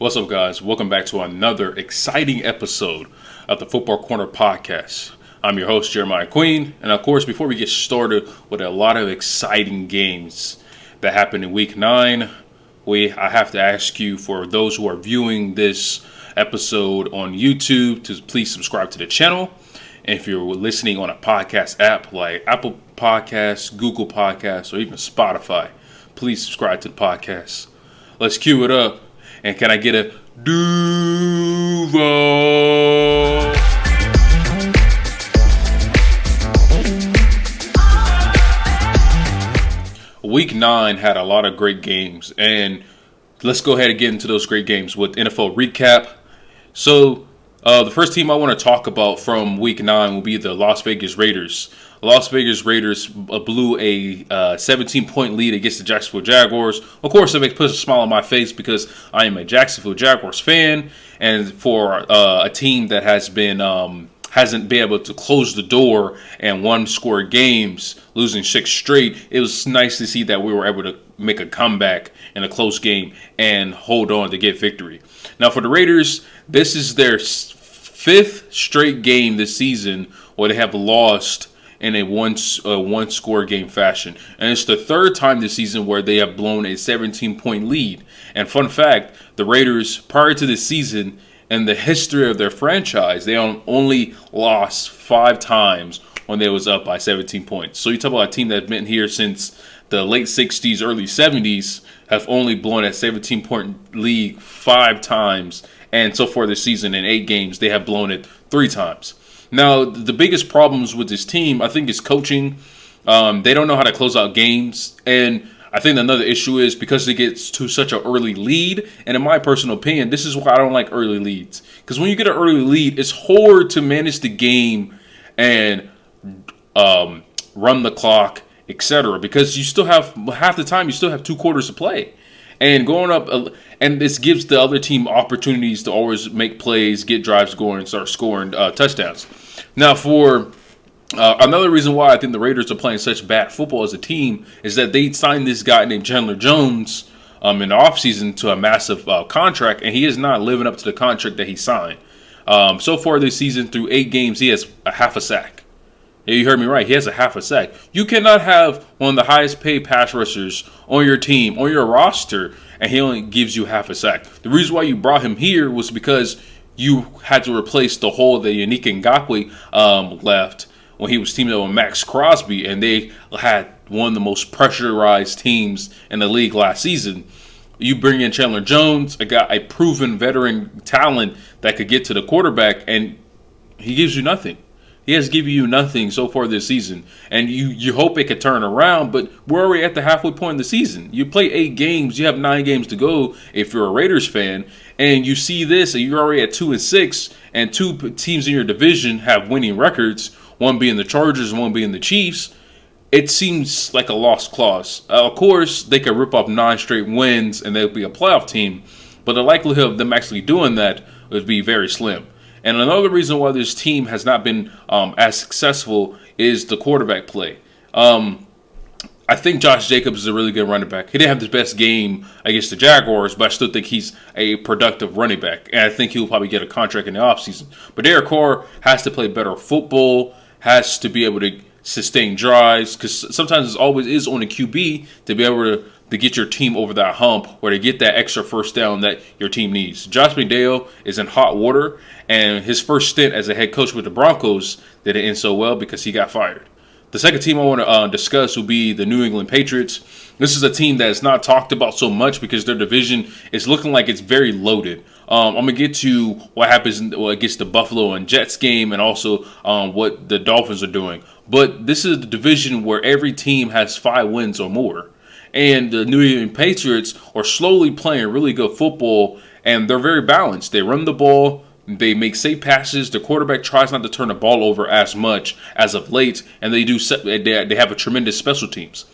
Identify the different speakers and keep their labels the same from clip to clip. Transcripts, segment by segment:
Speaker 1: What's up, guys? Welcome back to another exciting episode of the Football Corner Podcast. I'm your host, Jeremiah Queen. And of course, before we get started with a lot of exciting games that happened in Week 9, I have to ask you, for those who are viewing this episode on YouTube, to please subscribe to the channel. And if you're listening on a podcast app like Apple Podcasts, Google Podcasts, or even Spotify, please subscribe to the podcast. Let's cue it up. And can I get a Duval? Week 9 had a lot of great games. And let's go ahead and get into those great games with NFL recap. So, the first team I want to talk about from Week 9 will be the Las Vegas Raiders. Las Vegas Raiders blew a 17-point lead against the Jacksonville Jaguars. Of course, it puts a smile on my face because I am a Jacksonville Jaguars fan, and for a team that hasn't been able to close the door and one-score games, losing 6 straight, it was nice to see that we were able to make a comeback in a close game and hold on to get victory. Now, for the Raiders, this is their 5th straight game this season where they have lost in a one-score game fashion. And it's the 3rd time this season where they have blown a 17-point lead. And fun fact, the Raiders, prior to this season, in the history of their franchise, they only lost 5 times when they was up by 17 points. So you talk about a team that's been here since the late 60s, early 70s, have only blown a 17-point lead 5 times. And so far this season, in 8 games, they have blown it 3 times. Now, the biggest problems with this team, I think, is coaching. They don't know how to close out games. And I think another issue is because they get to such an early lead. And in my personal opinion, this is why I don't like early leads. Because when you get an early lead, it's hard to manage the game and run the clock, etc. Because you still have, half the time, you still have 2 quarters to play. And going up, and this gives the other team opportunities to always make plays, get drives going, and start scoring touchdowns. Now, for another reason why I think the Raiders are playing such bad football as a team is that they signed this guy named Chandler Jones in the offseason to a massive contract, and he is not living up to the contract that he signed. So far this season, through 8 games, he has a half a sack. Yeah, you heard me right. He has a half a sack. You cannot have one of the highest paid pass rushers on your team, on your roster, and he only gives you half a sack. The reason why you brought him here was because you had to replace the hole that Yannick Ngakoue left when he was teaming up with Max Crosby, and they had one of the most pressurized teams in the league last season. You bring in Chandler Jones, a proven veteran talent that could get to the quarterback, and he gives you nothing. He has given you nothing so far this season. And you hope it could turn around, but we're already at the halfway point in the season. You play 8 games. You have 9 games to go if you're a Raiders fan. And you see this, and you're already at 2-6, and 2 teams in your division have winning records, one being the Chargers and one being the Chiefs. It seems like a lost cause. Of course, they could rip off 9 straight wins, and they'll be a playoff team. But the likelihood of them actually doing that would be very slim. And another reason why this team has not been as successful is the quarterback play. I think Josh Jacobs is a really good running back. He didn't have the best game against the Jaguars, but I still think he's a productive running back. And I think he'll probably get a contract in the offseason. But Derek Carr has to play better football, has to be able to sustain drives, because sometimes it always is on a QB to be able to get your team over that hump or to get that extra first down that your team needs. Josh McDaniels is in hot water, and his first stint as a head coach with the Broncos didn't end so well because he got fired. The second team I want to discuss will be the New England Patriots. This is a team that is not talked about so much because their division is looking like it's very loaded. I'm going to get to what happens against the Buffalo and Jets game and also what the Dolphins are doing. But this is the division where every team has 5 wins or more. And the New England Patriots are slowly playing really good football, and they're very balanced. They run the ball, they make safe passes. The quarterback tries not to turn the ball over as much as of late, and they have a tremendous special teams.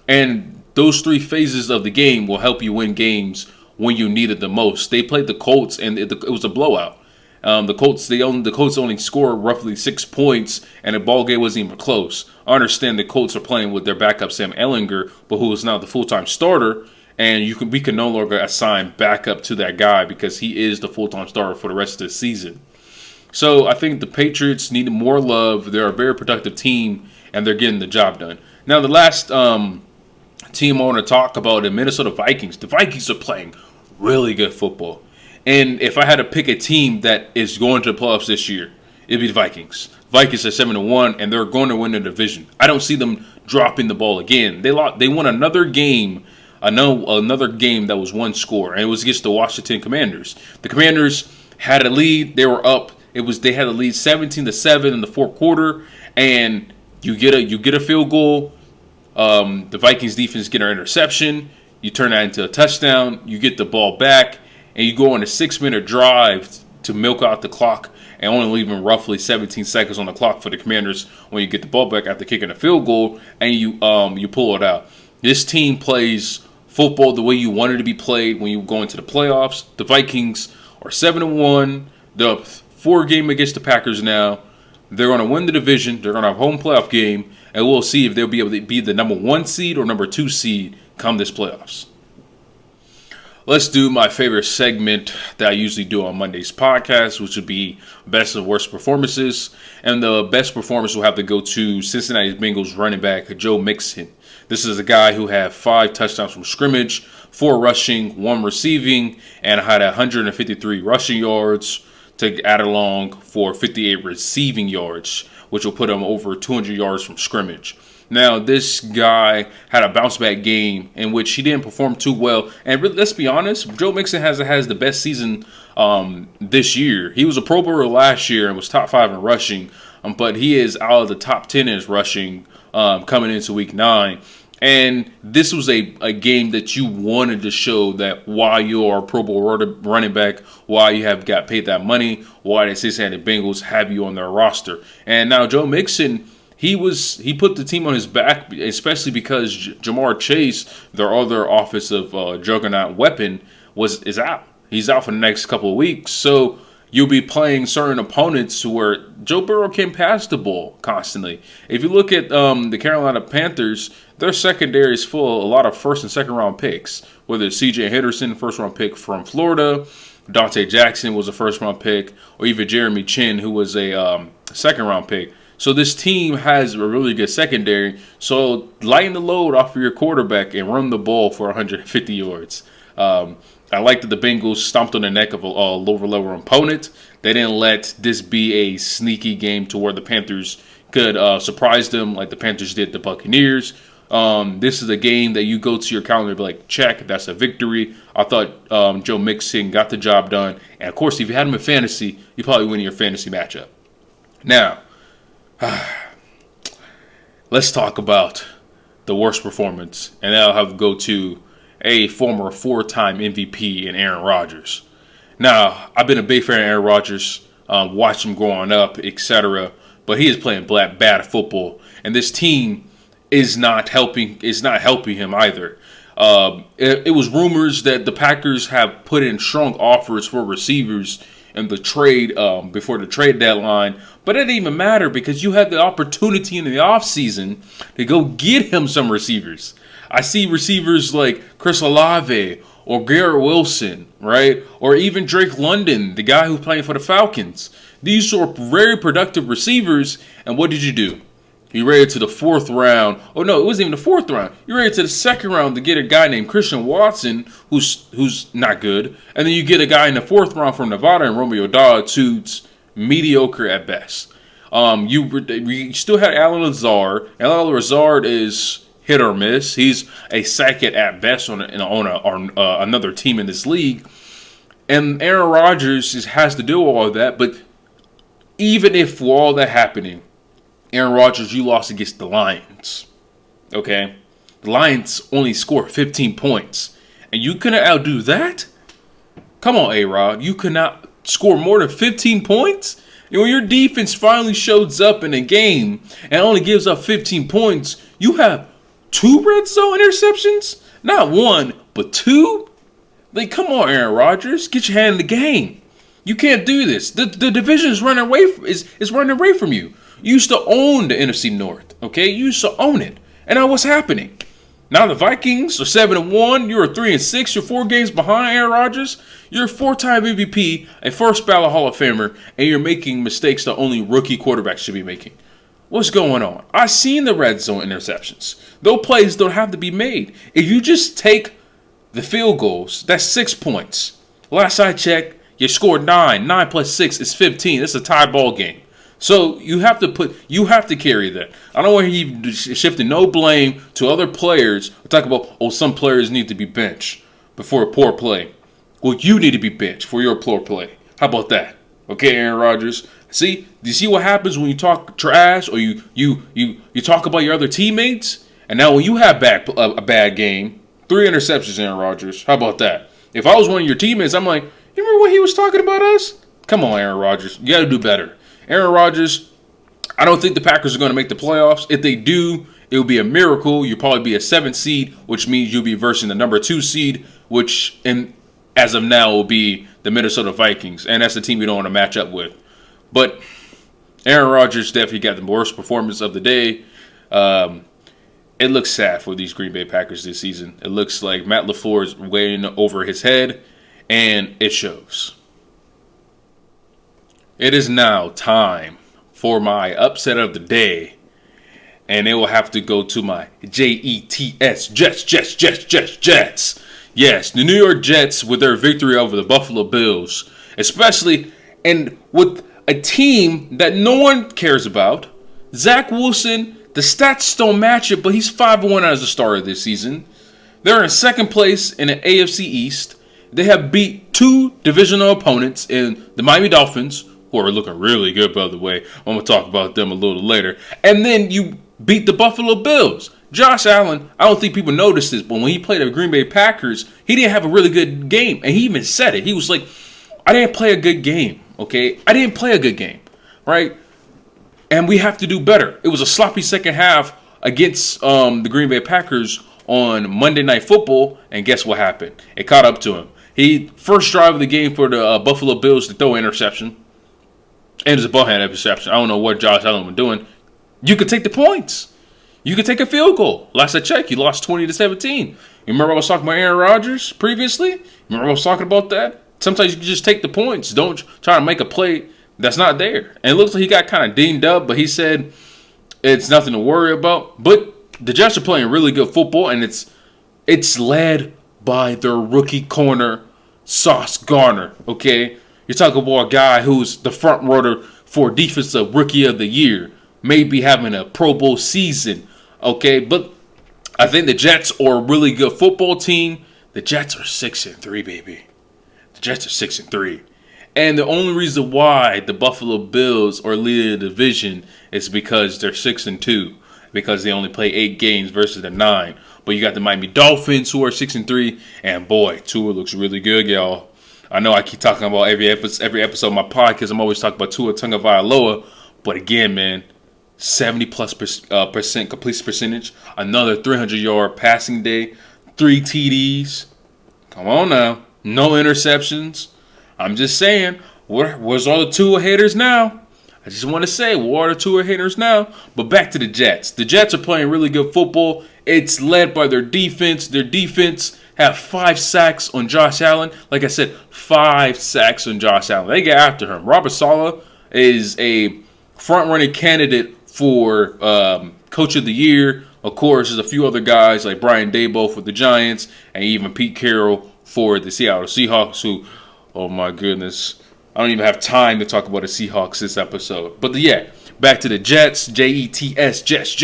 Speaker 1: And those 3 phases of the game will help you win games when you need it the most. They played the Colts, and it was a blowout. The Colts only scored roughly 6 points, and the ball game wasn't even close. I understand the Colts are playing with their backup Sam Ehlinger, but who is now the full-time starter, and we can no longer assign backup to that guy because he is the full-time starter for the rest of the season. So I think the Patriots need more love. They're a very productive team, and they're getting the job done. Now, the last team I want to talk about are the Minnesota Vikings. The Vikings are playing really good football. And if I had to pick a team that is going to the playoffs this year, it'd be the Vikings. Vikings are 7-1, and they're going to win the division. I don't see them dropping the ball again. They won another game. Another game that was one score, and it was against the Washington Commanders. The Commanders had a lead. They were up. They had a lead 17-7 in the fourth quarter, and you get a field goal. The Vikings defense get an interception. You turn that into a touchdown. You get the ball back, and you go on a 6-minute drive to milk out the clock, and only leaving roughly 17 seconds on the clock for the Commanders when you get the ball back after kicking a field goal, and you pull it out. This team plays football the way you want it to be played when you go into the playoffs. The Vikings are 7-1. They're up 4 game against the Packers now. They're going to win the division. They're going to have a home playoff game, and we'll see if they'll be able to be the number 1 seed or number 2 seed come this playoffs. Let's do my favorite segment that I usually do on Monday's podcast, which would be best and worst performances. And the best performance will have to go to Cincinnati Bengals running back Joe Mixon. This is a guy who had 5 touchdowns from scrimmage, 4 rushing, 1 receiving, and had 153 rushing yards to add along for 58 receiving yards, which will put him over 200 yards from scrimmage. Now, this guy had a bounce-back game in which he didn't perform too well. And really, let's be honest, Joe Mixon has the best season this year. He was a Pro Bowler last year and was top 5 in rushing, but he is out of the top 10 in his rushing coming into Week 9. And this was a game that you wanted to show that why you are a Pro Bowl running back, why you have got paid that money, why the Cincinnati Bengals have you on their roster. And now Joe Mixon, he put the team on his back, especially because Jamar Chase, their other offensive juggernaut weapon, is out. He's out for the next couple of weeks. So you'll be playing certain opponents where Joe Burrow can pass the ball constantly. If you look at the Carolina Panthers, their secondary is full of a lot of first and second round picks, whether it's C.J. Henderson, first round pick from Florida, Dante Jackson was a first round pick, or even Jeremy Chin, who was a second round pick. So this team has a really good secondary. So lighten the load off of your quarterback and run the ball for 150 yards. I like that the Bengals stomped on the neck of a lower-level opponent. They didn't let this be a sneaky game to where the Panthers could surprise them like the Panthers did the Buccaneers. This is a game that you go to your calendar and be like, check, that's a victory. I thought Joe Mixon got the job done. And, of course, if you had him in fantasy, you probably win your fantasy matchup. Now, let's talk about the worst performance. And that'll have to go to a former 4-time MVP in Aaron Rodgers. Now, I've been a big fan of Aaron Rodgers, watched him growing up, etc. But he is playing bad football, and this team is not helping him either. It was rumors that the Packers have put in strong offers for receivers in the trade before the trade deadline, but it didn't even matter because you had the opportunity in the offseason to go get him some receivers. I see receivers like Chris Olave or Garrett Wilson, right? Or even Drake London, the guy who's playing for the Falcons. These are very productive receivers, and what did you do? You raided to the 4th round. Oh, no, it wasn't even the 4th round. You raided to the 2nd round to get a guy named Christian Watson, who's not good. And then you get a guy in the 4th round from Nevada and Romeo Doubs, who's mediocre at best. You still had Alan Lazard. Alan Lazard is hit or miss. He's a second at best on another team in this league. And Aaron Rodgers has to do all of that. But even if for all that happening, Aaron Rodgers, you lost against the Lions. Okay? The Lions only scored 15 points. And you couldn't outdo that? Come on, A-Rod. You could not score more than 15 points? And when your defense finally shows up in a game and only gives up 15 points, you have 2 red zone interceptions? Not 1, but 2? Like, come on, Aaron Rodgers. Get your hand in the game. You can't do this. The division is running away from you. You used to own the NFC North, okay? You used to own it. And now what's happening? Now the Vikings are 7-1. You're 3-6. You're 4 games behind Aaron Rodgers. You're a 4-time MVP, a first ballot Hall of Famer, and you're making mistakes that only rookie quarterbacks should be making. What's going on? I've seen the red zone interceptions. Those plays don't have to be made. If you just take the field goals, that's 6 points. Last I checked, you scored 9. 9 plus 6 is 15. It's a tie ball game. So you have to carry that. I don't want you shifting no blame to other players. We talk about, some players need to be benched before a poor play. Well, you need to be benched for your poor play. How about that? Okay, Aaron Rodgers. See, do you see what happens when you talk trash or you talk about your other teammates? And now when you have a bad game, 3 interceptions, Aaron Rodgers. How about that? If I was one of your teammates, I'm like, you remember what he was talking about us? Come on, Aaron Rodgers. You got to do better. Aaron Rodgers, I don't think the Packers are going to make the playoffs. If they do, it will be a miracle. You'll probably be a 7th seed, which means you'll be versing the number 2 seed, which as of now will be the Minnesota Vikings. And that's the team you don't want to match up with. But Aaron Rodgers definitely got the worst performance of the day. It looks sad for these Green Bay Packers this season. It looks like Matt LaFleur is weighing over his head, and it shows. It is now time for my upset of the day, and it will have to go to my Jets. Yes, the New York Jets with their victory over the Buffalo Bills, especially and with a team that no one cares about. Zach Wilson, the stats don't match it, but he's 5-1 as a starter this season. They're in second place in the AFC East. They have beat 2 divisional opponents in the Miami Dolphins, who are looking really good, by the way. I'm going to talk about them a little later. And then you beat the Buffalo Bills. Josh Allen, I don't think people noticed this, but when he played the Green Bay Packers, he didn't have a really good game. And he even said it. He was like, I didn't play a good game, okay? I didn't play a good game, right? And we have to do better. It was a sloppy second half against the Green Bay Packers on Monday Night Football, and guess what happened? It caught up to him. He first drive of the game for the Buffalo Bills to throw an interception. And it's a ballhand interception. I don't know what Josh Allen was doing. You could take the points. You could take a field goal. Last I checked, you lost 20-17. You remember I was talking about Aaron Rodgers previously? Remember I was talking about that? Sometimes you can just take the points. Don't try to make a play that's not there. And it looks like he got kind of dinged up, but he said it's nothing to worry about. But the Jets are playing really good football, and it's led by their rookie corner, Sauce Gardner, okay? You're talking about a guy who's the front runner for Defensive Rookie of the Year, maybe having a Pro Bowl season, okay? But I think the Jets are a really good football team. The Jets are 6-3, baby. The Jets are 6-3. And the only reason why the Buffalo Bills are leading the division is because they're 6-2, because they only play 8 games versus the 9. But you got the Miami Dolphins who are 6-3, and boy, Tua looks really good, y'all. I know I keep talking about every episode of my podcast. I'm always talking about Tua Tagovailoa, but again, man, 70+% completion percentage, another 300-yard passing day, 3 TDs. Come on now, no interceptions. I'm just saying, where's all the Tua haters now? I just want to say, where are the Tua haters now? But back to the Jets. The Jets are playing really good football. It's led by their defense. Their defense have 5 sacks on Josh Allen. Like I said, 5 sacks on Josh Allen. They get after him. Robert Saleh is a front-running candidate for Coach of the Year. Of course, there's a few other guys like Brian Daboll for the Giants and even Pete Carroll for the Seattle Seahawks who, oh my goodness, I don't even have time to talk about the Seahawks this episode. But yeah, back to the Jets. Jets, Jets.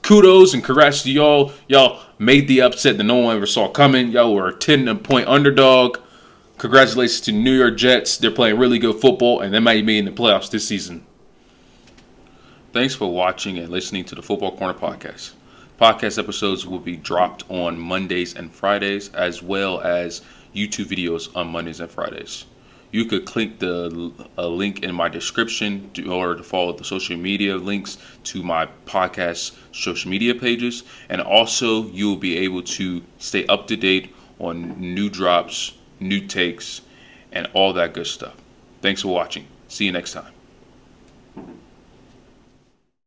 Speaker 1: Kudos and congrats to y'all. Y'all made the upset that no one ever saw coming. Y'all were a 10-point underdog. Congratulations to New York Jets. They're playing really good football, and they might be in the playoffs this season. Thanks for watching and listening to the Football Corner Podcast. Podcast episodes will be dropped on Mondays and Fridays, as well as YouTube videos on Mondays and Fridays. You could click the link in my description or to follow the social media links to my podcast social media pages. And also, you'll be able to stay up to date on new drops, new takes, and all that good stuff. Thanks for watching. See you next time.